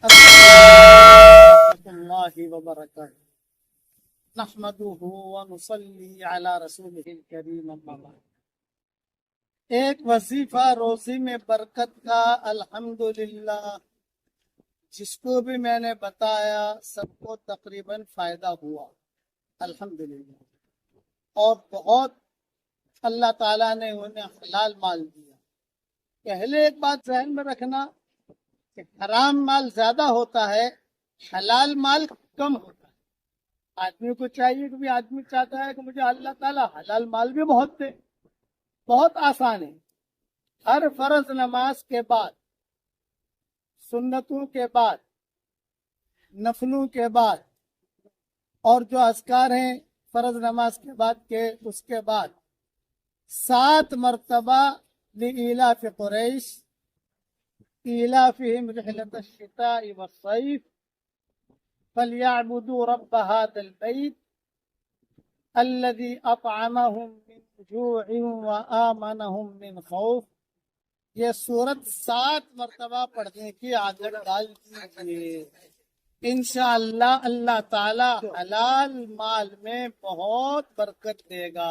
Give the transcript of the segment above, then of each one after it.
ورحمۃ اللہ وبرکاتہ نحمدہ ونصلی علی رسولہ الکریم اما بعد۔ ایک وظیفہ روزی میں برکت کا الحمدللہ جس کو بھی میں نے بتایا سب کو تقریباً فائدہ ہوا الحمدللہ، اور بہت اللہ تعالیٰ نے انہیں حلال مال دیا۔ پہلے ایک بات ذہن میں رکھنا کہ حرام مال زیادہ ہوتا ہے، حلال مال کم ہوتا ہے۔ آدمی کو چاہیے کہ آدمی چاہتا ہے کہ مجھے اللہ تعالیٰ حلال مال بھی بہت دے۔ بہت آسان ہے، ہر فرض نماز کے بعد، سنتوں کے بعد، نفلوں کے بعد، اور جو اذکار ہیں فرض نماز کے بعد کے اس کے بعد 7 مرتبہ لإلاف قریش إيلافهم رحلة الشتاء والصيف فليعبدوا رب هذا البيت الذي أطعمهم من جوع وآمنهم من خوف۔ یہ سورت 7 مرتبہ پڑھنے کی عادت ڈال دیجیے، انشاءاللہ اللہ تعالی حلال مال میں بہت برکت دے گا۔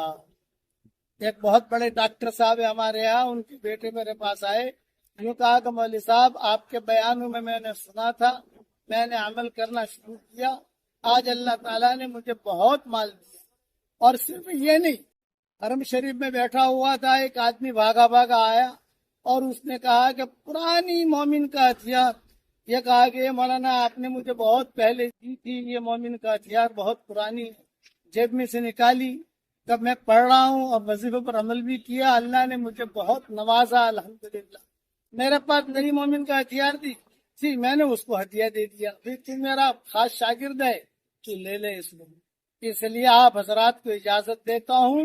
ایک بہت بڑے ڈاکٹر صاحب ہمارے یہاں، ان کے بیٹے میرے پاس آئے، یوں کہا کہ مولوی صاحب آپ کے بیانوں میں نے سنا تھا، میں نے عمل کرنا شروع کیا، آج اللہ تعالیٰ نے مجھے بہت مال دیا۔ اور صرف یہ نہیں، حرم شریف میں بیٹھا ہوا تھا، ایک آدمی بھاگا بھاگا آیا اور اس نے کہا کہ پرانی مومن کا ہتھیار، یہ کہا کہ یہ مولانا آپ نے مجھے بہت پہلے دی تھی، یہ مومن کا ہتھیار بہت پرانی ہے۔ جیب میں سے نکالی، تب میں پڑھ رہا ہوں اور وظیفے پر عمل بھی کیا، اللہ نے مجھے بہت نوازا الحمدللہ۔ میرے پاس نئی مومن کا ہتھیار دی تھی، میں نے اس کو ہدیہ دے دیا، تو میرا خاص شاگرد ہے تو لے لے اس کو۔ اس لیے آپ حضرات کو اجازت دیتا ہوں،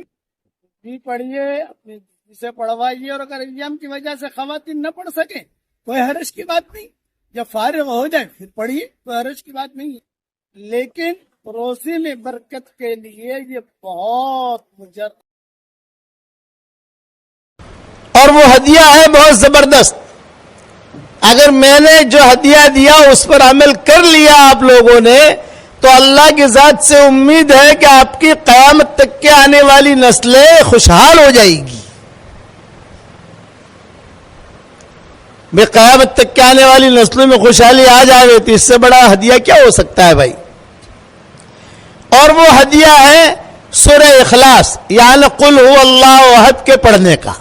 بھی پڑھیے، اپنی سے پڑھوائیے، اور اگر ایام کی وجہ سے خواتین نہ پڑھ سکیں کوئی حرج کی بات نہیں، جب فارغ ہو جائے پھر پڑھیے، کوئی حرج کی بات نہیں ہے۔ لیکن روزی میں برکت کے لیے یہ بہت مجر، اور وہ ہدیہ ہے بہت زبردست۔ اگر میں نے جو ہدیہ دیا اس پر عمل کر لیا آپ لوگوں نے، تو اللہ کی ذات سے امید ہے کہ آپ کی قیامت تک کے آنے والی نسلیں خوشحال ہو جائے گی۔ بے قیامت تک کے آنے والی نسلوں میں خوشحالی آ جائے تو اس سے بڑا ہدیہ کیا ہو سکتا ہے بھائی؟ اور وہ ہدیہ ہے سورہ اخلاص، یعنی قل هو اللہ احد کے پڑھنے کا۔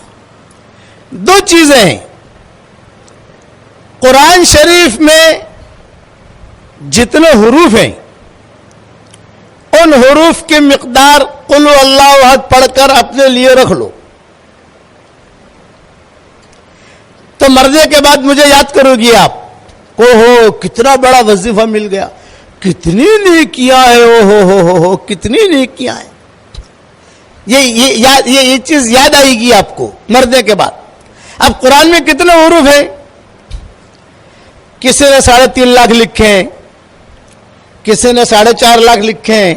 2 چیزیں ہیں، قرآن شریف میں جتنے حروف ہیں ان حروف کی مقدار قل هو اللہ احد پڑھ کر اپنے لیے رکھ لو، تو مرنے کے بعد مجھے یاد کرو گی آپ کو، ہو کتنا بڑا وظیفہ مل گیا، کتنی نیکیاں ہیں، ہو کتنی نیکیاں ہیں۔ یہ چیز یاد آئے گی آپ کو مرنے کے بعد۔ اب قرآن میں کتنے حروف ہیں؟ کسی نے 3.5 لاکھ لکھے ہیں، کسی نے 4.5 لاکھ لکھے ہیں۔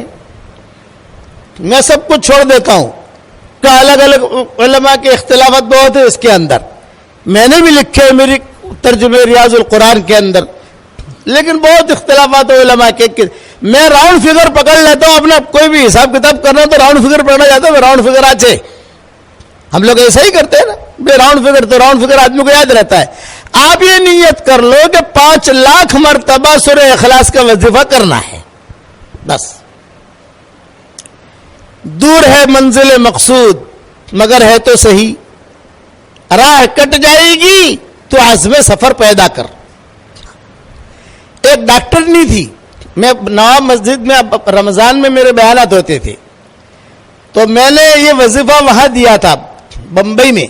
میں سب کچھ چھوڑ دیتا ہوں کہ الگ الگ علماء کے اختلافات بہت ہیں اس کے اندر، میں نے بھی لکھے ہیں میری ترجمہ ریاض القرآن کے اندر، لیکن بہت اختلافات ہیں علماء کے۔ میں راؤنڈ فگر پکڑ لیتا ہوں، اپنا کوئی بھی حساب کتاب کرنا تو راؤنڈ فگر پڑھنا جاتا ہے، راؤنڈ فگر آچے ہم لوگ ایسا ہی کرتے ہیں نا، بے راؤنڈ فگر تو راؤنڈ فگر آدمی کو یاد رہتا ہے۔ آپ یہ نیت کر لو کہ 5 لاکھ مرتبہ سورہ اخلاص کا وظیفہ کرنا ہے، بس۔ دور ہے منزل مقصود مگر ہے تو صحیح، راہ کٹ جائے گی تو عزم سفر پیدا کر۔ ایک ڈاکٹر نہیں تھی، میں نواب مسجد میں رمضان میں میرے بیانات ہوتے تھے، تو میں نے یہ وظیفہ وہاں دیا تھا بمبئی میں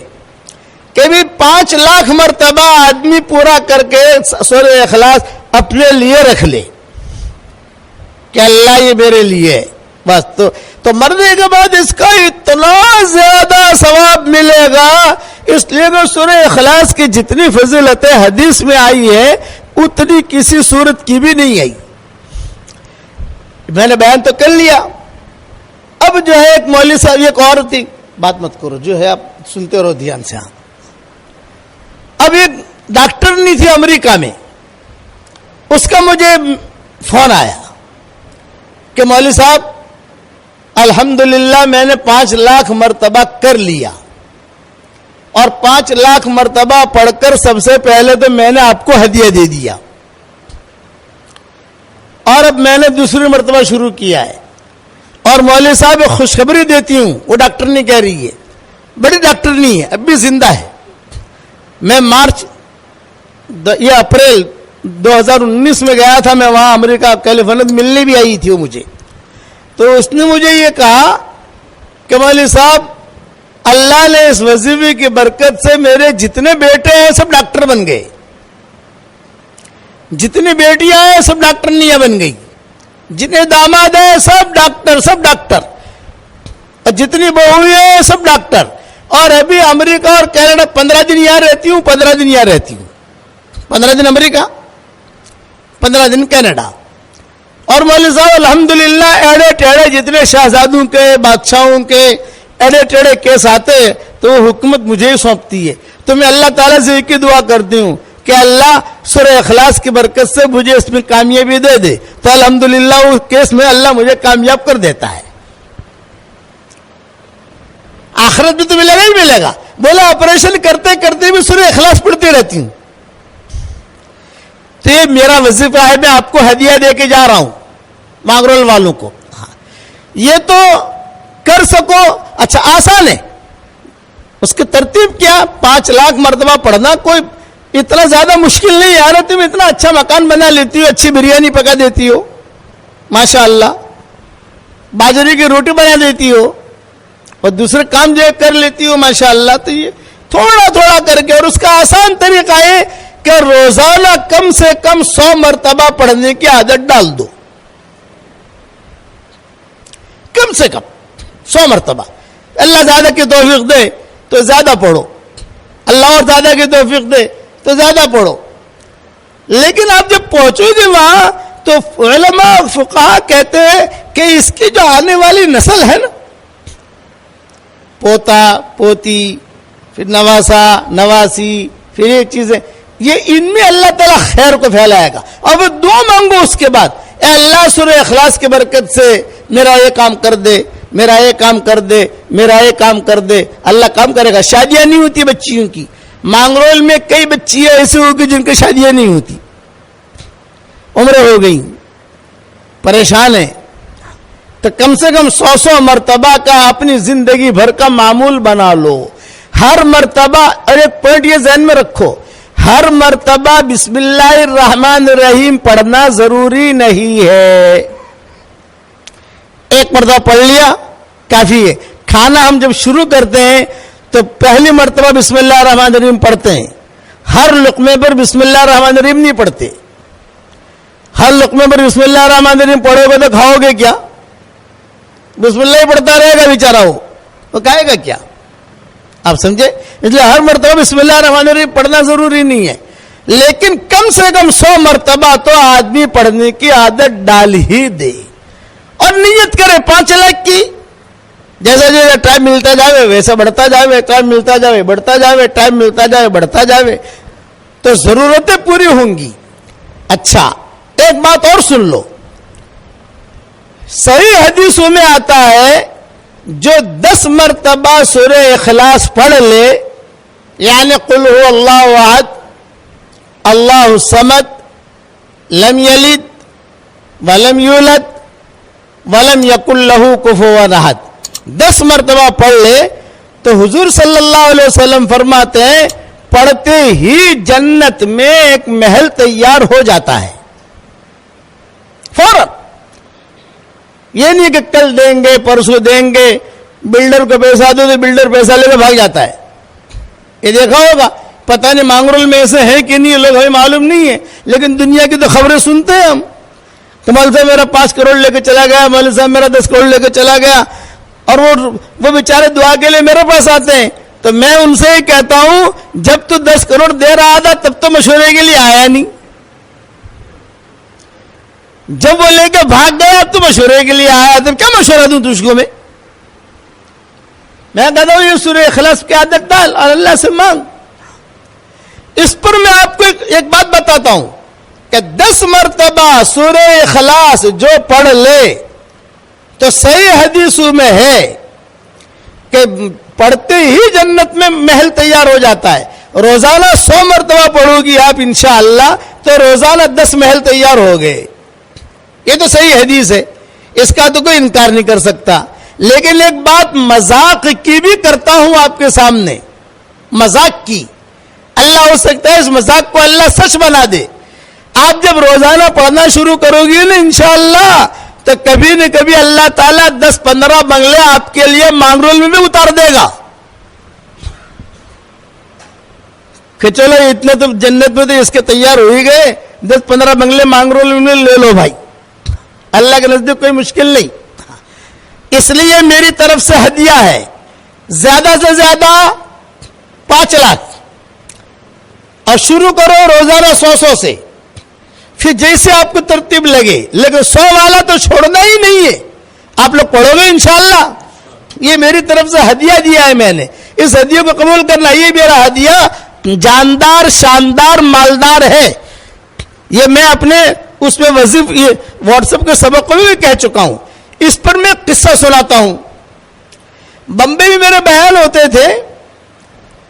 کہ بھی 5 لاکھ مرتبہ آدمی پورا کر کے سورہ اخلاص اپنے لیے رکھ لے کہ اللہ یہ میرے لیے ہے، بس۔ تو مرنے کے بعد اس کا اتنا زیادہ ثواب ملے گا، اس لیے کہ سورہ اخلاص کی جتنی فضیلتیں حدیث میں آئی ہے اتنی کسی صورت کی بھی نہیں آئی۔ میں نے بیان تو کر لیا۔ اب جو ہے ایک مولوی صاحب، ایک اور تھی، بات مت کرو جو ہے آپ سنتے رہو دھیان سے۔ ہاں، اب ایک ڈاکٹر نہیں تھی امریکہ میں، اس کا مجھے فون آیا کہ مولوی صاحب الحمدللہ میں نے 5 لاکھ مرتبہ کر لیا، اور 5 لاکھ مرتبہ پڑھ کر سب سے پہلے تو میں نے آپ کو ہدیہ دے دیا، اور اب میں نے دوسری مرتبہ شروع کیا ہے، اور مولوی صاحب ایک خوشخبری دیتی ہوں، وہ ڈاکٹر نہیں کہہ رہی ہے، بڑی ڈاکٹر نہیں ہے، اب بھی زندہ ہے، میں یہ اپریل 2019 میں گیا تھا، میں وہاں امریکہ کیلیفورنیا ملنے بھی آئی تھی وہ مجھے، تو اس نے مجھے یہ کہا کہ مولوی صاحب اللہ نے اس وظیفے کی برکت سے میرے جتنے بیٹے ہیں سب ڈاکٹر بن گئے، جتنی بیٹیاں ہیں سب ڈاکٹرنیاں بن گئی، جتنے داماد ہیں سب ڈاکٹر، اور جتنی بہویں ہیں سب ڈاکٹر، اور ابھی امریکہ اور کینیڈا 15 دن یہاں رہتی ہوں، 15 دن یہاں رہتی ہوں، 15 دن امریکہ، 15 دن کینیڈا، اور مولوی صاحب الحمدللہ ایڑے ٹیڑے جتنے شہزادوں کے بادشاہوں کے ایڑے ٹیڑے کیس آتے تو وہ حکومت مجھے ہی سونپتی ہے، تو میں اللہ تعالیٰ سے ایک ہی دعا کرتی ہوں کہ اللہ سورہ اخلاص کی برکت سے مجھے اس میں کامیابی دے دے، تو الحمدللہ اس کیس میں اللہ مجھے کامیاب کر دیتا ہے، آخرت بھی تو ملے گا ہی ملے گا۔ بولا آپریشن کرتے کرتے بھی سورہ اخلاص پڑھتی رہتی ہوں، تو یہ میرا وظیفہ ہے، میں آپ کو ہدیہ دے کے جا رہا ہوں مانگرول والوں کو، یہ تو کر سکو، اچھا آسان ہے، اس کی ترتیب کیا، 5 لاکھ مرتبہ پڑھنا کوئی اتنا زیادہ مشکل نہیں، یار تم اتنا اچھا مکان بنا لیتی ہو، اچھی بریانی پکا دیتی ہو ماشاءاللہ، باجرے کی روٹی بنا دیتی ہو، اور دوسرے کام جو کر لیتی ہو ماشاءاللہ، تو یہ تھوڑا تھوڑا کر کے، اور اس کا آسان طریقہ ہے کہ روزانہ کم سے کم 100 مرتبہ پڑھنے کی عادت ڈال دو، کم سے کم 100 مرتبہ، اللہ زیادہ کی توفیق دے تو زیادہ پڑھو، اللہ اور زیادہ کی توفیق دے تو زیادہ پڑھو، لیکن آپ جب پہنچو گے وہاں تو علماء فقہا کہتے ہیں کہ اس کی جو آنے والی نسل ہے نا، پوتا پوتی پھر نواسا نواسی پھر یہ چیزیں، یہ ان میں اللہ تعالیٰ خیر کو پھیلائے گا، اور وہ دعا مانگو اس کے بعد، اے اللہ سورہ اخلاص کی برکت سے میرا یہ کام کر دے، میرا یہ کام کر دے، میرا یہ کام کر دے، اللہ کام کرے گا۔ شادیاں نہیں ہوتی بچیوں کی، مانگرول میں کئی بچیاں ایسی ہوگی جن کی شادیاں نہیں ہوتی، عمریں ہو گئی، پریشان ہیں، تو کم سے کم 100 مرتبہ کا اپنی زندگی بھر کا معمول بنا لو، ہر مرتبہ، اور ایک پوائنٹ یہ ذہن میں رکھو، ہر مرتبہ بسم اللہ الرحمن الرحیم پڑھنا ضروری نہیں ہے، ایک مرتبہ پڑھ لیا کافی ہے۔ کھانا ہم جب شروع کرتے ہیں تو پہلی مرتبہ بسم اللہ الرحمن الرحیم پڑھتے ہیں، ہر لقمے پر بسم اللہ الرحمن الرحیم نہیں پڑھتے، ہر لقمے پر بسم اللہ الرحمن الرحیم پڑھو گے تو کھاؤ گے کیا؟ بسم اللہ ہی پڑھتا رہے گا بیچارہ، وہ کھائے گا کیا؟ آپ سمجھے؟ اس لیے ہر مرتبہ بسم اللہ الرحمن الرحیم پڑھنا ضروری نہیں ہے، لیکن کم سے کم 100 مرتبہ تو آدمی پڑھنے کی عادت ڈال ہی دے، اور نیت کرے 5 لاکھ کی، جیسا جیسا ٹائم ملتا جاوے ویسا بڑھتا جاوے، ٹائم ملتا جاوے بڑھتا جاوے، ٹائم ملتا جاوے بڑھتا جاوے، تو ضرورتیں پوری ہوں گی۔ اچھا ایک بات اور سن لو، صحیح حدیثوں میں آتا ہے جو 10 مرتبہ سورہ اخلاص پڑھ لے، یعنی قل هو اللہ احد اللہ الصمد لم یلد ولم یولد ولم یکن لہ کفوا احد، 10 مرتبہ پڑھ لے تو حضور صلی اللہ علیہ وسلم فرماتے ہیں پڑھتے ہی جنت میں ایک محل تیار ہو جاتا ہے فوراً، یہ نہیں کہ کل دیں گے پرسوں دیں گے، بلڈر کو پیسہ دو تو بلڈر پیسہ لے کے بھاگ جاتا ہے، یہ دیکھا ہوگا، پتہ نہیں مانگرول میں ایسے ہے کہ نہیں، لوگ ہمیں معلوم نہیں ہے، لیکن دنیا کی تو خبریں سنتے ہیں ہم، مول صاحب میرا 5 کروڑ لے کے چلا گیا، مول صاحب میرا 10 کروڑ لے کے چلا گیا، اور وہ بیچارے دعا کے لیے میرے پاس آتے ہیں، تو میں ان سے ہی کہتا ہوں جب تو 10 کروڑ دے رہا تھا تب تو مشورے کے لیے آیا نہیں، جب وہ لے کے بھاگ گیا تو مشورے کے لیے آیا، تب کیا مشورہ دوں تجھ کو میں کہتا ہوں یہ سورہ اخلاص کی عادت ڈال اور اللہ سے مانگ۔ اس پر میں آپ کو ایک بات بتاتا ہوں کہ 10 مرتبہ سورہ اخلاص جو پڑھ لے تو صحیح حدیثوں میں ہے کہ پڑھتے ہی جنت میں محل تیار ہو جاتا ہے. روزانہ 100 مرتبہ پڑھو گی آپ انشاءاللہ تو روزانہ 10 محل تیار ہو گئے. یہ تو صحیح حدیث ہے, اس کا تو کوئی انکار نہیں کر سکتا. لیکن ایک بات مذاق کی بھی کرتا ہوں آپ کے سامنے, مذاق کی. اللہ ہو سکتا ہے اس مذاق کو اللہ سچ بنا دے. آپ جب روزانہ پڑھنا شروع کرو گی نا انشاءاللہ تو کبھی نہ کبھی اللہ تعالیٰ 10-15 بنگلے آپ کے لیے مانگرول میں بھی اتار دے گا کہ چلو اتنے تو جنت میں تو اس کے تیار ہو ہی گئے, 10-15 بنگلے مانگرول میں لے لو بھائی. اللہ کے نزدیک کوئی مشکل نہیں. اس لیے میری طرف سے ہدیہ ہے زیادہ سے زیادہ 5 لاکھ, اور شروع کرو روزانہ 100 سے, پھر جیسے آپ کو ترتیب لگے. لیکن 100 والا تو چھوڑنا ہی نہیں ہے, آپ لوگ پڑھو گے انشاءاللہ. یہ میری طرف سے ہدیہ دیا ہے میں نے, اس ہدیے کو قبول کرنا. یہ میرا ہدیہ جاندار شاندار مالدار ہے. یہ میں اپنے اس میں واٹس ایپ کے سبق کو بھی کہہ چکا ہوں. اس پر میں قصہ سناتا ہوں. بمبے میں میرے بیان ہوتے تھے,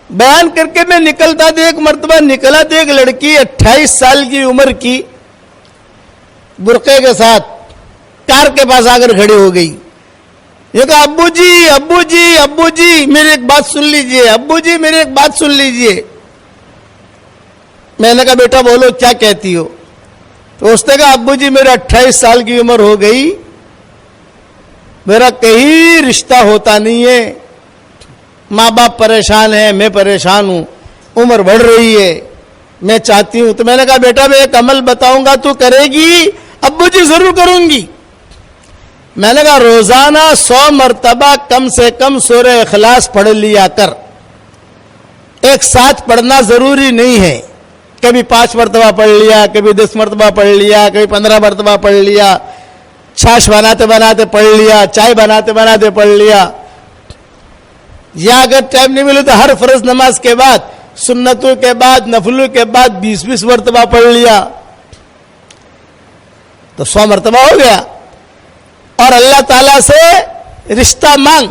بیان کر کے میں نکلتا تھا. ایک مرتبہ نکلا تو ایک لڑکی 28 سال کی عمر کی برقعے کے ساتھ کار کے پاس آ کر کھڑی ہو گئی. یہ کہا ابو جی ابو جی ابو جی میری ایک بات سن لیجئے, ابو جی میری ایک بات سن لیجئے. میں نے کہا بیٹا بولو کیا کہتی ہو. تو اس نے کہا ابو جی میرے 28 سال کی عمر ہو گئی, میرا کہیں رشتہ ہوتا نہیں ہے, ماں باپ پریشان ہیں, میں پریشان ہوں, عمر بڑھ رہی ہے, میں چاہتی ہوں. تو میں نے کہا بیٹا میں ایک عمل بتاؤں گا تو کرے گی. ابو جی ضرور کروں گی. میں نے کہا روزانہ 100 مرتبہ کم سے کم سورہ اخلاص پڑھ لیا کر. ایک ساتھ پڑھنا ضروری نہیں ہے, کبھی 5 مرتبہ پڑھ لیا, کبھی 10 مرتبہ پڑھ لیا, کبھی 15 مرتبہ پڑھ لیا, چھاش بناتے بناتے پڑھ لیا, چائے بناتے بناتے پڑھ لیا. یا اگر ٹائم نہیں ملے تو ہر فرض نماز کے بعد, سنتوں کے بعد, نفلوں کے بعد 20 مرتبہ پڑھ لیا تو 100 مرتبہ ہو گیا. اور اللہ تعالیٰ سے رشتہ مانگ,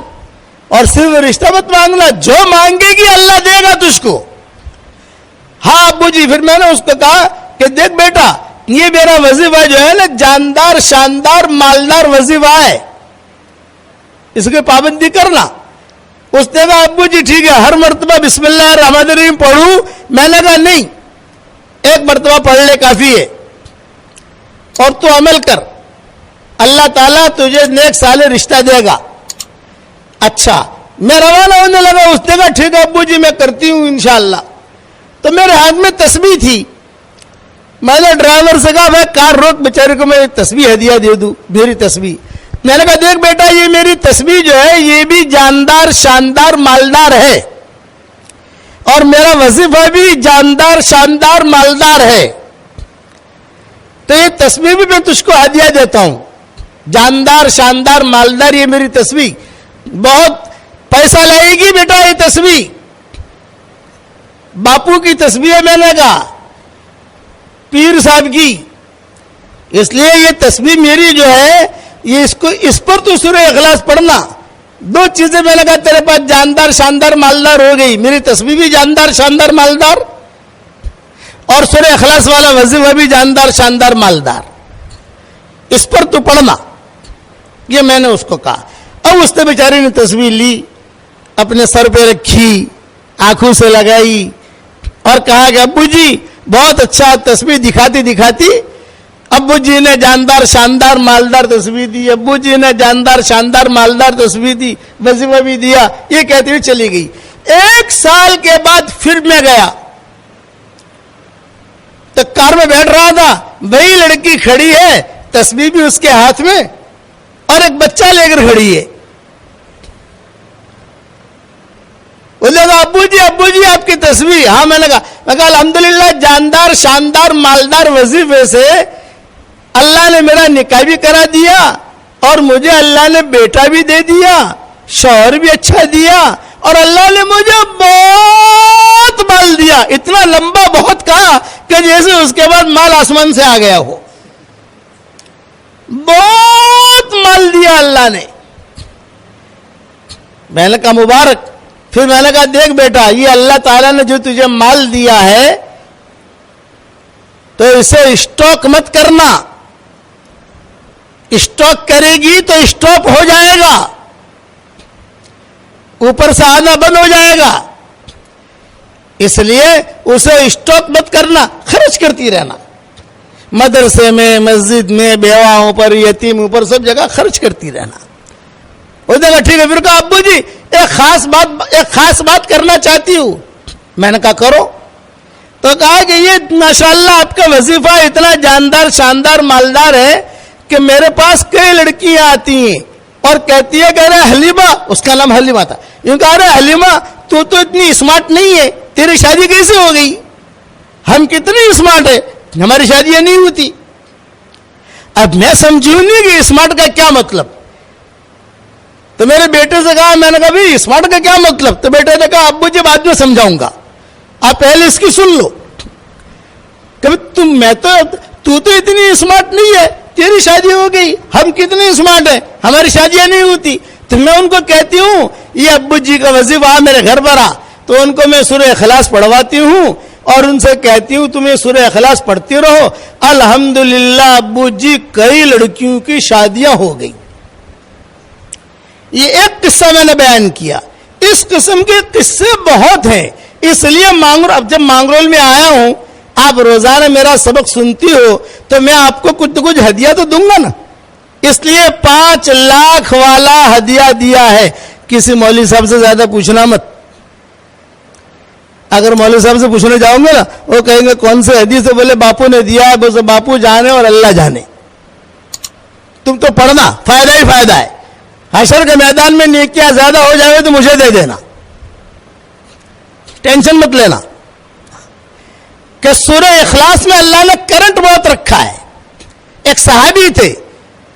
اور صرف رشتہ مت مانگنا, جو مانگے گی اللہ دے گا تجھ کو. ہاں ابو جی. پھر میں نے اس کو کہا کہ دیکھ بیٹا یہ میرا وظیفہ جو ہے نا جاندار شاندار مالدار وظیفہ ہے, اس کی پابندی کرنا. اس نے کہا ابو جی ٹھیک ہے, ہر مرتبہ بسم اللہ الرحمن الرحیم پڑھوں. میں نے کہا نہیں, ایک مرتبہ پڑھ لے کافی ہے, اور تو عمل کر, اللہ تعالیٰ تجھے نیک صالح رشتہ دے گا. اچھا میں روانہ ہونے لگا. اس نے کہا ٹھیک ہے ابو جی میں کرتی ہوں انشاءاللہ. تو میرے ہاتھ میں تسبیح تھی. میں نے ڈرائیور سے کہا بھائی کار روک, بیچارے کو میں تسبیح ہدیہ دے دوں, میری تسبیح. میں نے کہا دیکھ بیٹا یہ میری تسبیح جو ہے یہ بھی جاندار شاندار مالدار ہے, اور میرا وظیفہ بھی جاندار شاندار مالدار ہے. تو یہ تسبیح بھی میں تجھ کو ہدیہ دیتا ہوں, جاندار شاندار مالدار. یہ میری تسبیح بہت پیسہ لائے گی بیٹا یہ تسبیح, باپو کی تسبیح ہے. میں نے کہا پیر صاحب کی, اس لیے یہ تسبیح میری جو ہے یہ اس پر تو سورہ اخلاص پڑھنا. 2 چیزیں میں نے کہا تیرے پاس جاندار شاندار مالدار ہو گئی, میری تسبیح بھی جاندار شاندار مالدار, اور سورہ اخلاص والا وظیفہ بھی جاندار شاندار مالدار. اس پر تو پڑھنا. یہ میں نے اس کو کہا. اب اس نے بیچاری نے تسبیح لی, اپنے سر پہ رکھی, آنکھوں سے لگائی, اور کہا کہ ابو جی بہت اچھا. تسبیح دکھاتی دکھاتی ابو جی نے جاندار شاندار مالدار تسبیح دی, ابو جی نے جاندار شاندار مالدار تسبیح دی, وظیفہ بھی دیا. یہ کہتی ہوئی چلی گئی. 1 سال کے بعد پھر میں گیا تو کار میں بیٹھ رہا تھا, وہی لڑکی کھڑی ہے, تسبیح بھی اس کے ہاتھ میں, اور ایک بچہ لے کر کھڑی ہے. وہ لگا ابو جی آپ کی تسبیح. ہاں میں نے کہا الحمدللہ جاندار شاندار مالدار وظیفے سے اللہ نے میرا نکاح بھی کرا دیا, اور مجھے اللہ نے بیٹا بھی دے دیا, شوہر بھی اچھا دیا, اور اللہ نے مجھے بہت مال دیا, اتنا لمبا بہت کہا کہ جیسے اس کے بعد مال آسمان سے آ گیا ہو. بہت مال دیا اللہ نے. میں نے کہا مبارک. پھر میں نے کہا دیکھ بیٹا, یہ اللہ تعالیٰ نے جو تجھے مال دیا ہے تو اسے اسٹاک مت کرنا. اسٹاک کرے گی تو اسٹاپ ہو جائے گا, اوپر سے آنا بند ہو جائے گا. اس لیے اسے اسٹاک مت کرنا, خرچ کرتی رہنا. مدرسے میں, مسجد میں, بیواؤں پر, یتیموں پر, سب جگہ خرچ کرتی رہنا. وہ دیکھا ٹھیک ہے. پھر کہا ابو جی ایک خاص بات کرنا چاہتی ہوں. میں نے کہا کرو. تو کہا کہ یہ ماشاءاللہ آپ کا وظیفہ اتنا جاندار شاندار مالدار ہے کہ میرے پاس کئی لڑکیاں آتی ہیں اور کہتی ہے کہ ارے حلیمہ, اس کا نام حلیمہ تھا, یوں کہا ارے حلیمہ تو اتنی اسمارٹ نہیں ہے, تیری شادی کیسے ہو گئی؟ ہم کتنی اسمارٹ ہے, ہماری شادیاں نہیں ہوتی. اب میں سمجھوں نہیں کہ اسمارٹ کا کیا مطلب. تو میرے بیٹے سے کہا, میں نے کہا بھائی اسمارٹ کا کیا مطلب؟ تو بیٹے نے کہا ابو جی بعد میں سمجھاؤں گا, آپ پہلے اس کی سن لو. کہ تو اتنی اسمارٹ نہیں ہے, تیری شادی ہو گئی, ہم کتنے اسمارٹ ہیں, ہماری شادیاں نہیں ہوتی. تو میں ان کو کہتی ہوں یہ ابو جی کا وظیفہ میرے گھر پر آ, تو ان کو میں سورہ اخلاص پڑھواتی ہوں اور ان سے کہتی ہوں تمہیں سورہ اخلاص پڑھتی رہو. الحمدللہ ابو جی کئی لڑکیوں کی شادیاں ہو گئی. یہ ایک قصہ میں نے بیان کیا. اس قسم کے قصے بہت ہیں. اس لیے اب جب مانگرول میں آیا ہوں, آپ روزانہ میرا سبق سنتی ہو تو میں آپ کو کچھ ہدیہ تو دوں گا نا. اس لیے 5 لاکھ والا ہدیہ دیا ہے. کسی مولوی صاحب سے زیادہ پوچھنا مت. اگر مولوی صاحب سے پوچھنے جاؤں گے نا, وہ کہیں گے کون سے حدیث سے, بولے باپو نے دیا ہے, بولے باپو جانے اور اللہ جانے. تم تو پڑھنا, فائدہ ہی فائدہ ہے. حشر کے میدان میں نیکیاں زیادہ ہو جائے تو مجھے دے دینا, ٹینشن مت لینا. کہ سورہ اخلاص میں اللہ نے کرنٹ بہت رکھا ہے. ایک صحابی تھے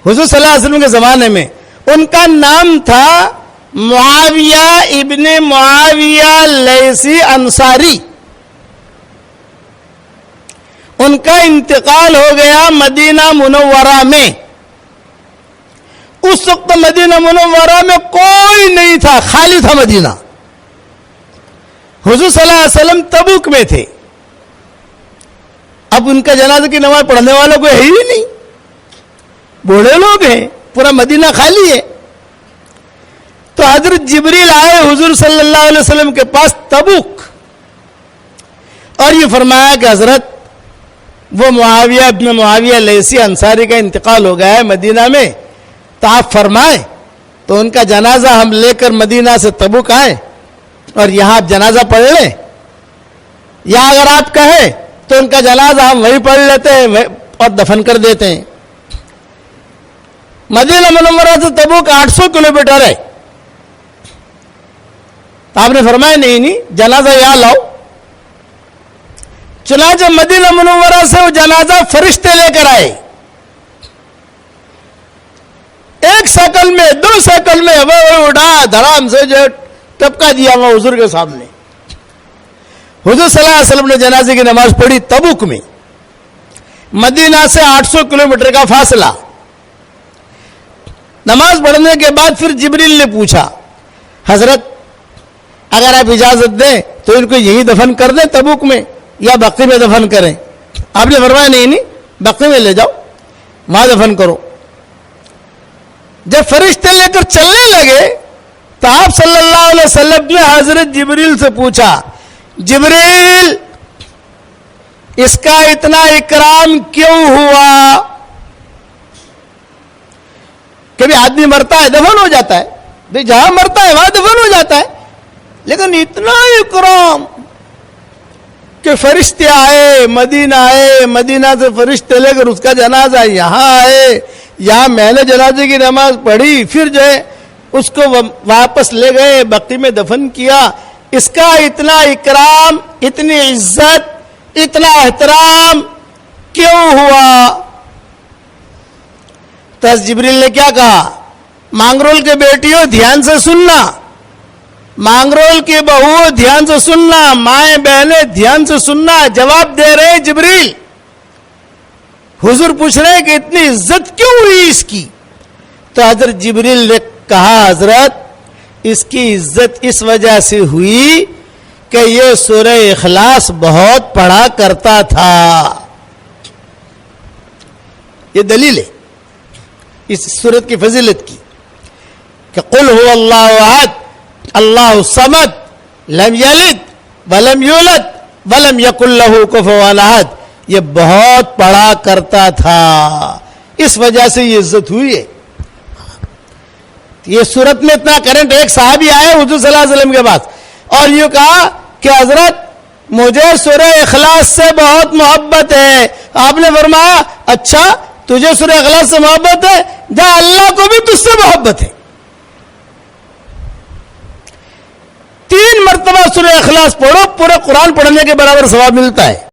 حضور صلی اللہ علیہ وسلم کے زمانے میں, ان کا نام تھا معاویہ ابن معاویہ لیثی انصاری. ان کا انتقال ہو گیا مدینہ منورہ میں. اس وقت مدینہ منورہ میں کوئی نہیں تھا, خالی تھا مدینہ. حضور صلی اللہ علیہ وسلم تبوک میں تھے. اب ان کا جنازہ کی نماز پڑھنے والا کوئی ہے ہی نہیں, بوڑھے لوگ ہیں, پورا مدینہ خالی ہے. تو حضرت جبریل آئے حضور صلی اللہ علیہ وسلم کے پاس تبوک, اور یہ فرمایا کہ حضرت وہ معاویہ ابن معاویہ لیثی انصاری کا انتقال ہو گیا ہے مدینہ میں, تو آپ فرمائیں. تو ان کا جنازہ ہم لے کر مدینہ سے تبوک آئے اور یہاں آپ جنازہ پڑھ لیں, یا اگر آپ کہیں تو ان کا جنازہ ہم وہی پڑھ لیتے ہیں اور دفن کر دیتے ہیں. مدینہ منورہ سے تبوک 800 کلومیٹر ہے. تو آپ نے فرمایا نہیں جنازہ یہاں لاؤ. چنانچہ مدینہ منورہ سے وہ جنازہ فرشتے لے کر آئے. 1 سیکنڈ میں 2 سیکنڈ میں وہ اٹھا دھڑام سے جو ٹپکا دیا وہ حضور کے سامنے. حضور صلی اللہ علیہ وسلم نے جنازے کی نماز پڑھی تبوک میں. مدینہ سے 800 کلومیٹر کا فاصلہ. نماز پڑھنے کے بعد پھر جبریل نے پوچھا, حضرت اگر آپ اجازت دیں تو ان کو یہی دفن کر دیں تبوک میں یا بقی میں دفن کریں؟ آپ نے فرمایا نہیں بقی میں لے جاؤ, وہاں دفن کرو. جب فرشتے لے کر چلنے لگے تو آپ صلی اللہ علیہ وسلم نے حضرت جبریل سے پوچھا, جبریل اس کا اتنا اکرام کیوں ہوا؟ کبھی آدمی مرتا ہے دفن ہو جاتا ہے, جہاں مرتا ہے وہاں دفن ہو جاتا ہے, لیکن اتنا اکرام کہ فرشتے آئے, مدینہ سے فرشتے لے کر اس کا جنازہ یہاں آئے, یہاں میں نے جنازے کی نماز پڑھی, پھر جو ہے اس کو واپس لے گئے, بقی میں دفن کیا. اس کا اتنا اکرام, اتنی عزت, اتنا احترام کیوں ہوا؟ تو جبریل نے کیا کہا, مانگرول کے بیٹیوں دھیان سے سننا, مانگرول کی بہو دھیان سے سننا, مائیں بہنیں دھیان سے سننا. جواب دے رہے جبریل. حضور پوچھ رہے ہیں کہ اتنی عزت کیوں ہوئی اس کی؟ تو حضرت جبریل نے کہا حضرت اس کی عزت اس وجہ سے ہوئی کہ یہ سورہ اخلاص بہت پڑھا کرتا تھا. یہ دلیل ہے اس سورت کی فضیلت کی کہ قل هو اللہ احد اللہ الصمد لم یلد ولم یولد ولم یکن لہ کفوا احد. یہ بہت پڑھا کرتا تھا, اس وجہ سے یہ عزت ہوئی ہے. یہ سورت میں اتنا کرنٹ. ایک صحابی آئے حضور صلی اللہ علیہ وسلم کے پاس اور یہ کہا کہ حضرت مجھے سورہ اخلاص سے بہت محبت ہے. آپ نے فرمایا اچھا تجھے سورہ اخلاص سے محبت ہے, جا اللہ کو بھی تجھ سے محبت ہے. 3 مرتبہ سورہ اخلاص پڑھو, پورے قرآن پڑھنے کے برابر ثواب ملتا ہے.